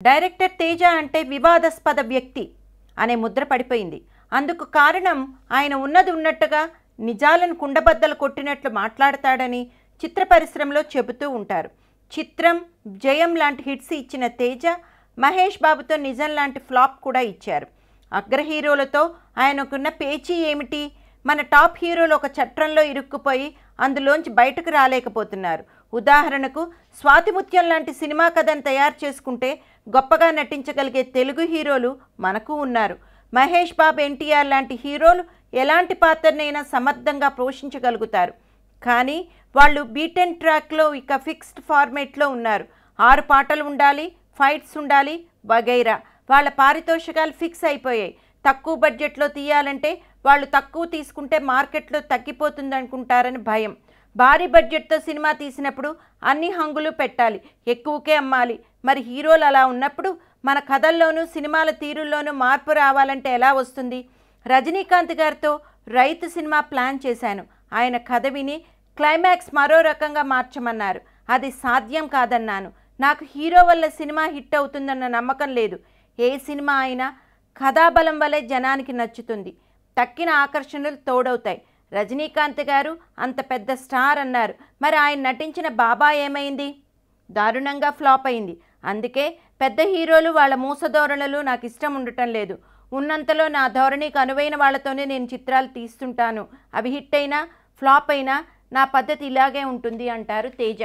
Director Teja అంటే వివాదాస్పద వ్యక్తి అనే ముద్ర పడిపోయింది. అందుకు కారణం ఆయన ఉన్నది ఉన్నట్టుగా నిజాలను కుండబద్దలు కొట్టినట్లు మాట్లాడతాడని చిత్ర పరిశ్రమలో చెబుతూ ఉంటారు. చిత్రం, జయం లాంటి హిట్స్ ఇచ్చిన తేజ మహేష్ బాబుతో నిజం లాంటి ఫ్లాప్ కూడా ఇచ్చారు. అగ్ర హీరోలతో ఆయనకున్న పేచీ ఏమిటి? మన టాప్ హీరోలు ఒక చట్రంలో ఇరుక్కుపోయి అందులోంచి బయటకు రాలేకపోతున్నారు. ఉదాహరణకు స్వాతిముత్యం లాంటి సినిమా కథను తయారు చేసుకుంటే గొప్పగా నటించగలిగే తెలుగు హీరోలు మనకు ఉన్నారు. మహేష్ బాబు, ఎన్టీఆర్ లాంటి హీరోలు ఎలాంటి పాత్రనైనా సమర్థంగా పోషించగలుగుతారు. కానీ వాళ్ళు బీటెన్ ట్రాక్లో ఇక ఫిక్స్డ్ ఫార్మేట్లో ఉన్నారు. 6 పాటలు ఉండాలి, ఫైట్స్ ఉండాలి వగైరా. వాళ్ళ పారితోషికాలు ఫిక్స్ అయిపోయాయి. తక్కువ బడ్జెట్లో తీయాలంటే వాళ్ళు తక్కువ తీసుకుంటే మార్కెట్లో తగ్గిపోతుంది అనుకుంటారని భయం. భారీ బడ్జెట్తో సినిమా తీసినప్పుడు అన్ని హంగులు పెట్టాలి, ఎక్కువకే అమ్మాలి. మరి హీరోలు అలా ఉన్నప్పుడు మన కథల్లోనూ సినిమాల తీరుల్లోనూ మార్పు రావాలంటే ఎలా వస్తుంది? రజనీకాంత్ గారితో రైతు సినిమా ప్లాన్ చేశాను. ఆయన కథ విని క్లైమాక్స్ మరో రకంగా మార్చమన్నారు. అది సాధ్యం కాదన్నాను. నాకు హీరో వల్ల సినిమా హిట్ అవుతుందన్న నమ్మకం లేదు. ఏ సినిమా అయినా కథాబలం వల్లే జనానికి నచ్చుతుంది. తక్కిన ఆకర్షణలు తోడవుతాయి. రజనీకాంత్ గారు అంత పెద్ద స్టార్ అన్నారు. మరి ఆయన నటించిన బాబా ఏమైంది? దారుణంగా ఫ్లాప్ అయింది. అందుకే పెద్ద హీరోలు వాళ్ళ మూసధోరణులు నాకు ఇష్టం ఉండటం లేదు. ఉన్నంతలో నా ధోరణికి అనువైన వాళ్ళతోనే నేను చిత్రాలు తీస్తుంటాను. అవి హిట్ అయినా ఫ్లాప్ అయినా నా పద్ధతి ఇలాగే ఉంటుంది అంటారు తేజ.